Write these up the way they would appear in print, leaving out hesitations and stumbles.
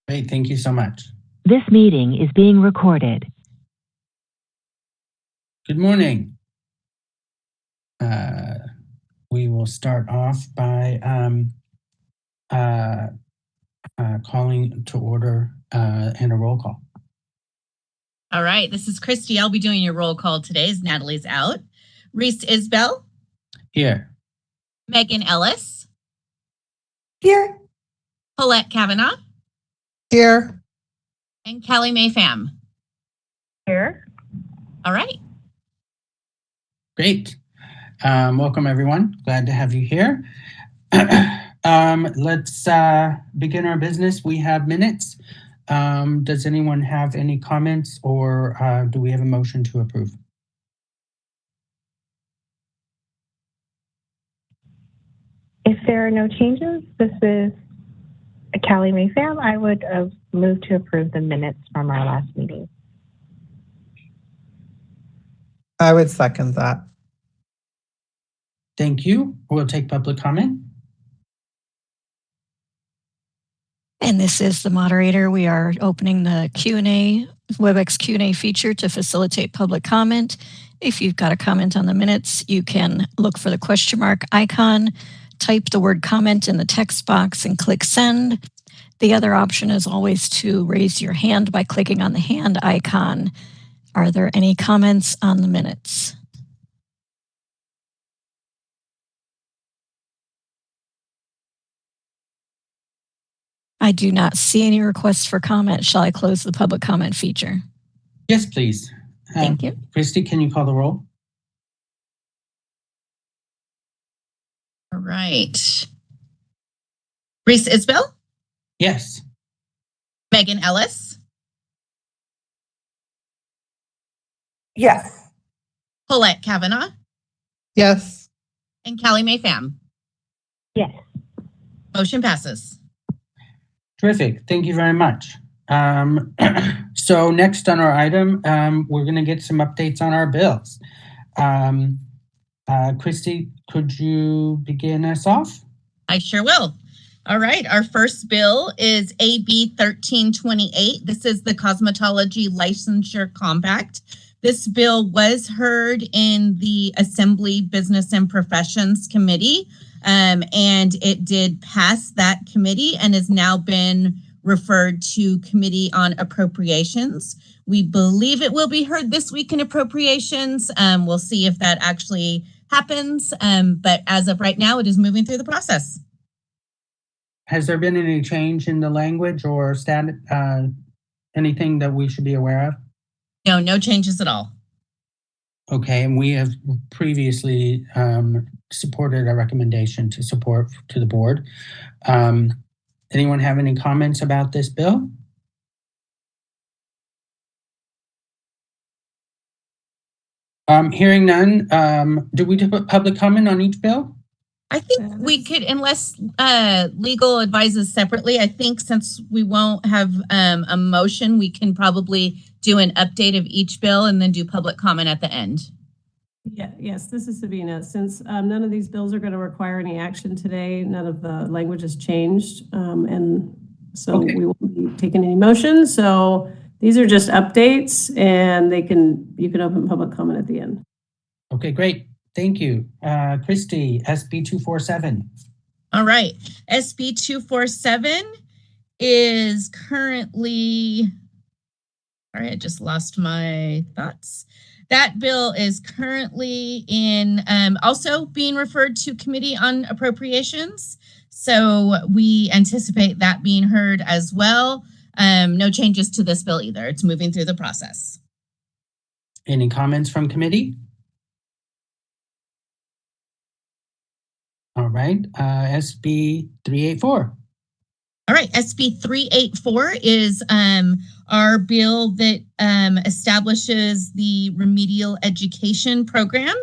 Great, thank you so much. This meeting is being recorded. Good morning. We will start off by calling to order and a roll call. All right, this is Christy. I'll be doing your roll call today as Natalie's out. Reese Isbell. Here. Megan Ellis. Here. Paulette Kavanaugh. Here. And Callie Mae Pham. Here. All right. Great. Welcome, everyone. Glad to have you here. Let's begin our business. We have minutes. Does anyone have any comments, or do we have a motion to approve? If there are no changes, this is Callie Mae Pham. I would move to approve the minutes from our last meeting. I would second that. Thank you. We'll take public comment. And this is the moderator. We are opening the Q&A, WebEx Q&A feature to facilitate public comment. If you've got a comment on the minutes, you can look for the question mark icon, type the word comment in the text box and click send. The other option is always to raise your hand by clicking on the hand icon. Are there any comments on the minutes? I do not see any requests for comment. Shall I close the public comment feature? Yes, please. Thank you. Christy, can you call the roll? All right. Reese Isbell. Yes. Megan Ellis. Yes. Paulette Kavanaugh. Yes. And Callie Mae Pham. Yes. Motion passes. Terrific. Thank you very much. So next on our item, we're going to get some updates on our bills. Christy, could you begin us off? I sure will. All right. Our first bill is AB 1328. This is the Cosmetology Licensure Compact. This bill was heard in the Assembly Business and Professions Committee, and it did pass that committee and has now been referred to Committee on Appropriations. We believe it will be heard this week in Appropriations. We'll see if that actually happens, but as of right now, it is moving through the process. Has there been any change in the language or anything that we should be aware of? No, no changes at all. Okay, and we have previously supported a recommendation to support to the board. Anyone have any comments about this bill? Hearing none, do we do public comment on each bill? I think we could, unless legal advises separately, I think since we won't have a motion, we can probably do an update of each bill and then do public comment at the end. Yes, this is Sabina. Since none of these bills are going to require any action today, none of the language has changed. And so we won't be taking any motion. So these are just updates and you can open public comment at the end. Okay, great. Thank you. Christy, SB 247. All right. SB 247 is currently, all right, I just lost my thoughts. That bill is currently in, also being referred to Committee on Appropriations. So we anticipate that being heard as well. No changes to this bill either. It's moving through the process. Any comments from committee? All right, SB 384. All right, SB 384 is our bill that establishes the remedial education program.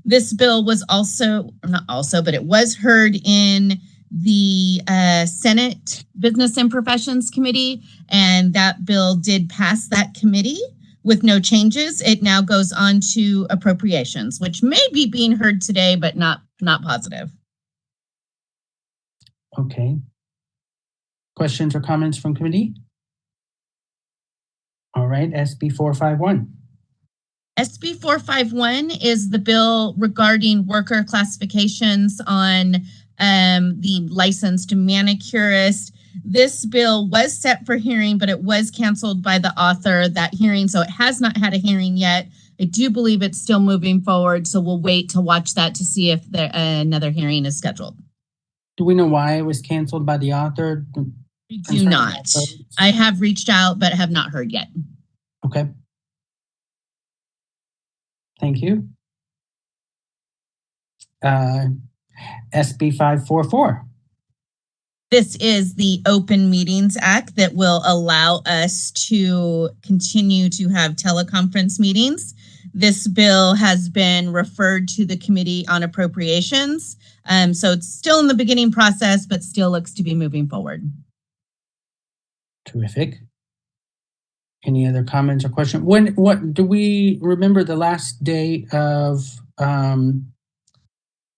This bill was but it was heard in the Senate Business and Professions Committee, and that bill did pass that committee with no changes. It now goes on to appropriations, which may be being heard today, but not positive. Okay. Questions or comments from committee? All right, SB 451. SB 451 is the bill regarding worker classifications on the licensed manicurist. This bill was set for hearing, but it was canceled by the author, that hearing, so it has not had a hearing yet. I do believe it's still moving forward, so we'll wait to watch that to see if another hearing is scheduled. Do we know why it was canceled by the author? We do not. I have reached out, but have not heard yet. Okay. Thank you. SB 544. This is the Open Meetings Act that will allow us to continue to have teleconference meetings. This bill has been referred to the Committee on Appropriations. So it's still in the beginning process, but still looks to be moving forward. Terrific. Any other comments or questions? What do we remember the last date of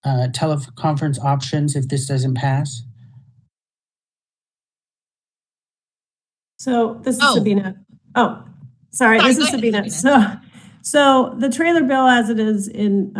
teleconference options if this doesn't pass? So this is Sabina. Oh, sorry, Sorry, this is Sabina. So the trailer bill as it is in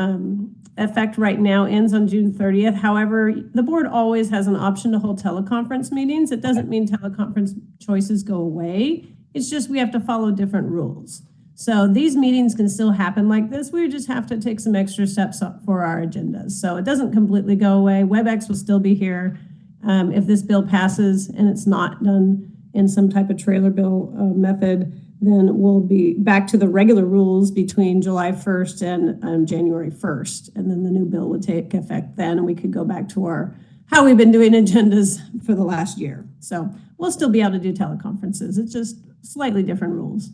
effect right now ends on June 30th. However, the board always has an option to hold teleconference meetings. It doesn't mean teleconference choices go away. It's just we have to follow different rules. So these meetings can still happen like this. We just have to take some extra steps up for our agendas. So it doesn't completely go away. WebEx will still be here. If this bill passes and it's not done in some type of trailer bill method, then we'll be back to the regular rules between July 1st and January 1st. And then the new bill would take effect then, and we could go back to how we've been doing agendas for the last year. So we'll still be able to do teleconferences. It's just slightly different rules.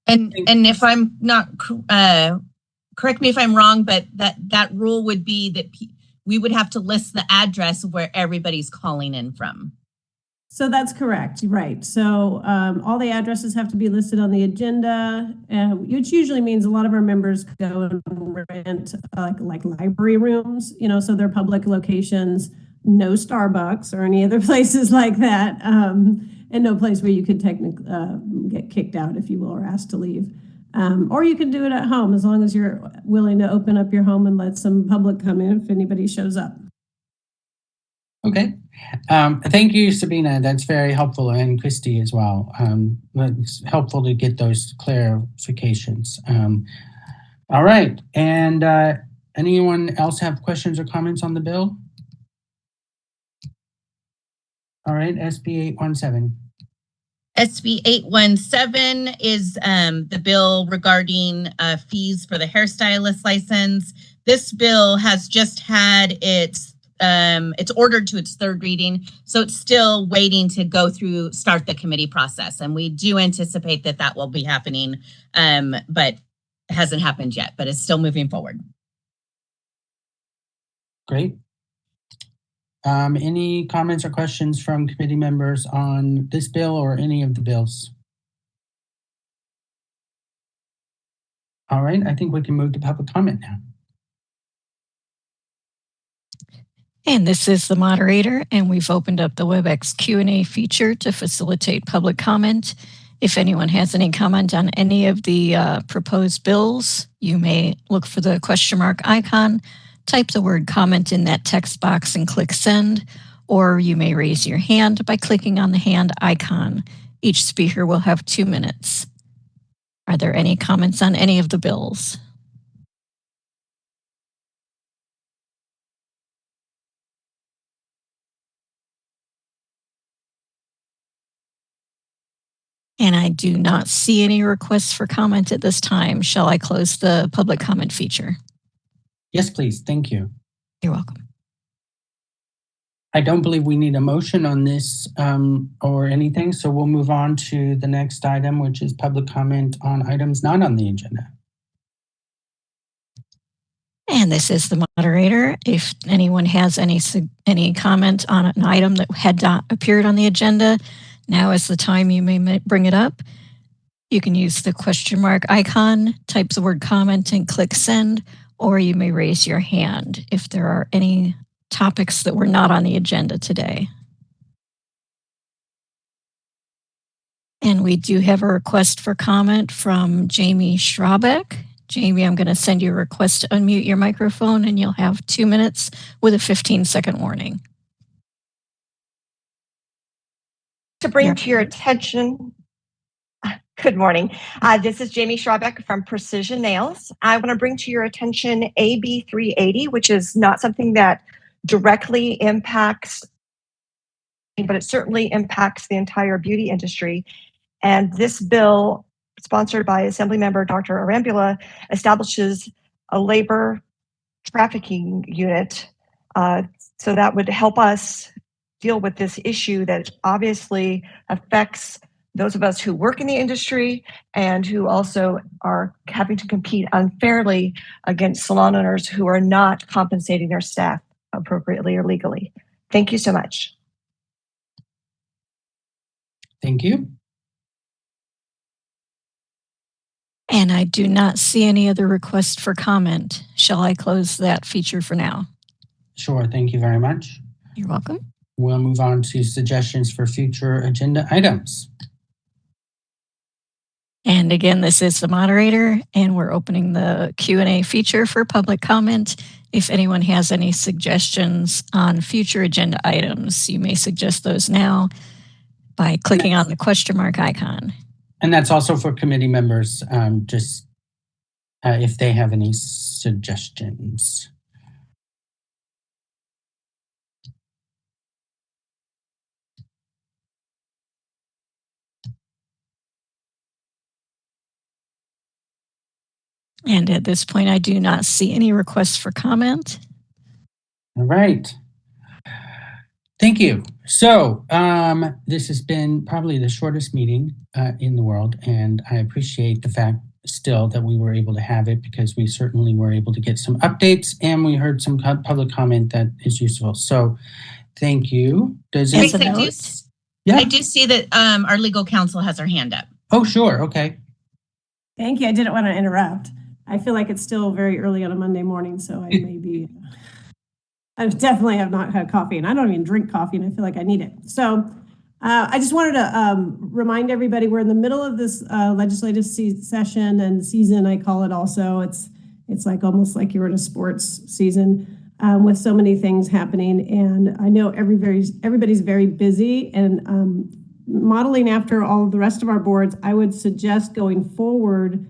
And if I'm not, correct me if I'm wrong, but that rule would be that we would have to list the address of where everybody's calling in from. So that's correct, right. So all the addresses have to be listed on the agenda, which usually means a lot of our members go and rent like library rooms, so they're public locations, no Starbucks or any other places like that, and no place where you could technically get kicked out, if you will, or asked to leave. Or you can do it at home as long as you're willing to open up your home and let some public come in if anybody shows up. Okay. Thank you, Sabina. That's very helpful, and Christy as well. It's helpful to get those clarifications. All right. And anyone else have questions or comments on the bill? All right, SB 817. SB 817 is the bill regarding fees for the hairstylist license. This bill has just had it's ordered to its third reading, so it's still waiting to start the committee process. And we do anticipate that will be happening, but it hasn't happened yet, but it's still moving forward. Great. Any comments or questions from committee members on this bill or any of the bills? All right, I think we can move to public comment now. And this is the moderator, and we've opened up the WebEx Q&A feature to facilitate public comment. If anyone has any comment on any of the proposed bills, you may look for the question mark icon, type the word comment in that text box and click send, or you may raise your hand by clicking on the hand icon. Each speaker will have 2 minutes. Are there any comments on any of the bills? And I do not see any requests for comment at this time. Shall I close the public comment feature? Yes, please. Thank you. You're welcome. I don't believe we need a motion on this or anything, so we'll move on to the next item, which is public comment on items not on the agenda. And this is the moderator. If anyone has any comment on an item that had not appeared on the agenda, now is the time you may bring it up. You can use the question mark icon, type the word comment and click send, or you may raise your hand if there are any topics that were not on the agenda today. And we do have a request for comment from Jamie Schrabeck. Jamie, I'm going to send you a request to unmute your microphone, and you'll have 2 minutes with a 15-second warning. To bring to your attention, good morning. This is Jamie Schrabeck from Precision Nails. I want to bring to your attention AB 380, which is not something that directly impacts, but it certainly impacts the entire beauty industry. And this bill, sponsored by Assemblymember Dr. Arambula, establishes a labor trafficking unit. So that would help us deal with this issue that obviously affects those of us who work in the industry and who also are having to compete unfairly against salon owners who are not compensating their staff appropriately or legally. Thank you so much. Thank you. And I do not see any other requests for comment. Shall I close that feature for now? Sure. Thank you very much. You're welcome. We'll move on to suggestions for future agenda items. And again, this is the moderator, and we're opening the Q&A feature for public comment. If anyone has any suggestions on future agenda items, you may suggest those now by clicking on the question mark icon. And that's also for committee members, if they have any suggestions. And at this point, I do not see any requests for comment. All right. Thank you. So this has been probably the shortest meeting in the world, and I appreciate the fact still that we were able to have it because we certainly were able to get some updates and we heard some public comment that is useful. So thank you. I do see that our legal counsel has her hand up. Oh, sure. Okay. Thank you. I didn't want to interrupt. I feel like it's still very early on a Monday morning, so I may be... I definitely have not had coffee, and I don't even drink coffee, and I feel like I need it. So I just wanted to remind everybody we're in the middle of this legislative session and season, I call it also. It's like almost like you're in a sports season with so many things happening. And I know everybody's very busy, and modeling after all of the rest of our boards, I would suggest going forward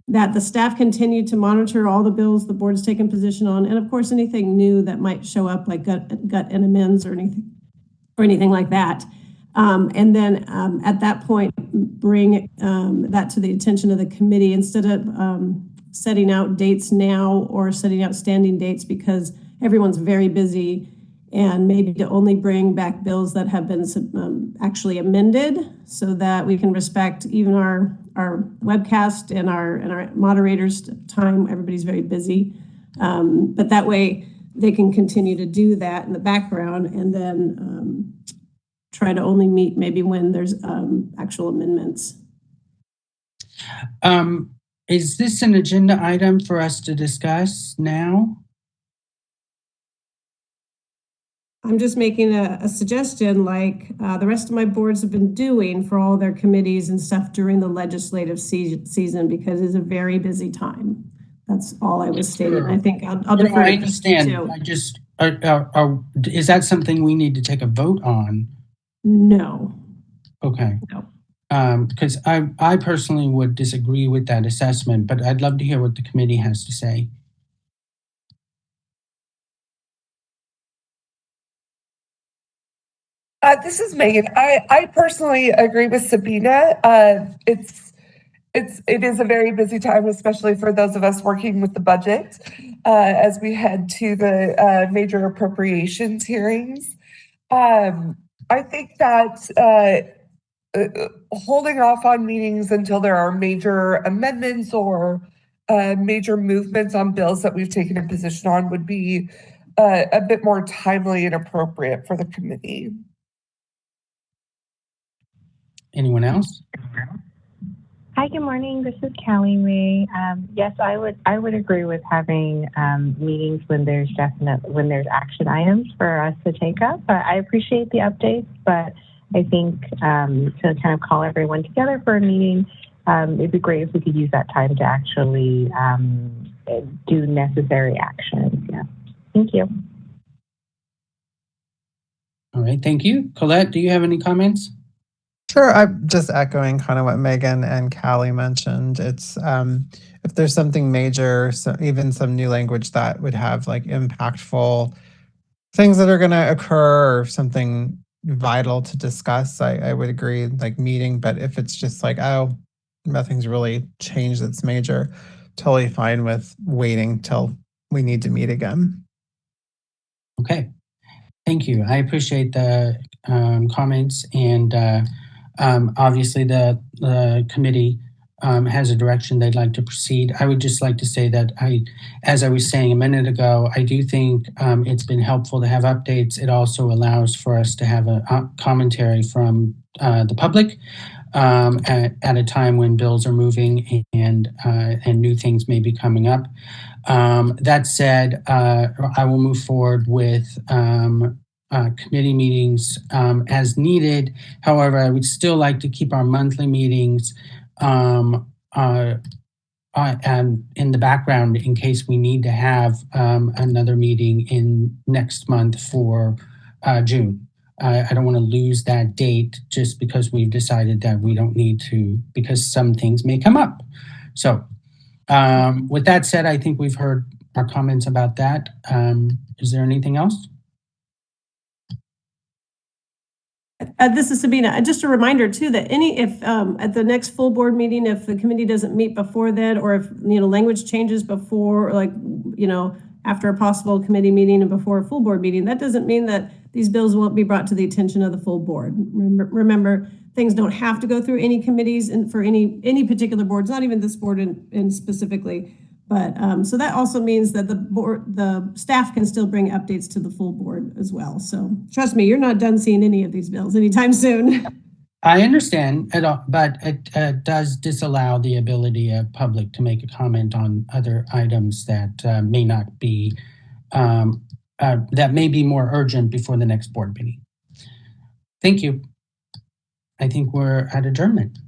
that the staff continue to monitor all the bills the board's taken position on, and of course anything new that might show up, like gut and amends or anything like that. And then at that point, bring that to the attention of the committee instead of setting out dates now or setting out standing dates, because everyone's very busy, and maybe to only bring back bills that have been actually amended so that we can respect even our webcast and our moderators' time. Everybody's very busy. But that way they can continue to do that in the background and then try to only meet maybe when there's actual amendments. Is this an agenda item for us to discuss now? I'm just making a suggestion like the rest of my boards have been doing for all their committees and stuff during the legislative season, because it's a very busy time. That's all I was stating. I think I'll defer. I understand. I just, is that something we need to take a vote on? No. Okay. No. Because I personally would disagree with that assessment, but I'd love to hear what the committee has to say. This is Megan. I personally agree with Sabina. It is a very busy time, especially for those of us working with the budget as we head to the major appropriations hearings. I think that holding off on meetings until there are major amendments or major movements on bills that we've taken a position on would be a bit more timely and appropriate for the committee. Anyone else? Hi, good morning. This is Callie Ray. Yes, I would agree with having meetings when there's action items for us to take up. I appreciate the updates, but I think to kind of call everyone together for a meeting, it'd be great if we could use that time to actually do necessary actions. Yeah. Thank you. All right, thank you. Colette, do you have any comments? Sure. I'm just echoing kind of what Megan and Callie mentioned. It's if there's something major, so even some new language that would have like impactful things that are going to occur or something vital to discuss, I would agree, like meeting. But if it's just like, oh, nothing's really changed that's major, totally fine with waiting till we need to meet again. Okay, thank you. I appreciate the comments, and obviously the committee has a direction they'd like to proceed. I would just like to say that as I was saying a minute ago, I do think it's been helpful to have updates. It also allows for us to have a commentary from the public at a time when bills are moving and new things may be coming up. That said, I will move forward with committee meetings as needed. However, I would still like to keep our monthly meetings in the background in case we need to have another meeting in next month for June. I don't want to lose that date just because we've decided that we don't need to, because some things may come up. So with that said, I think we've heard our comments about that. Is there anything else? This is Sabina. Just a reminder too that if at the next full board meeting, if the committee doesn't meet before then, or if language changes before, like after a possible committee meeting and before a full board meeting, that doesn't mean that these bills won't be brought to the attention of the full board. Remember, things don't have to go through any committees and for any particular boards, not even this board in specifically. But so that also means that the staff can still bring updates to the full board as well. So trust me, you're not done seeing any of these bills anytime soon. I understand, but it does disallow the ability of public to make a comment on other items that may not be, that may be more urgent before the next board meeting. Thank you. I think we're at adjournment.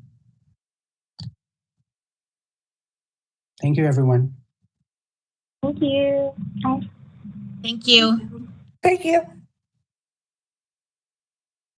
Thank you, everyone. Thank you. Thank you. Thank you.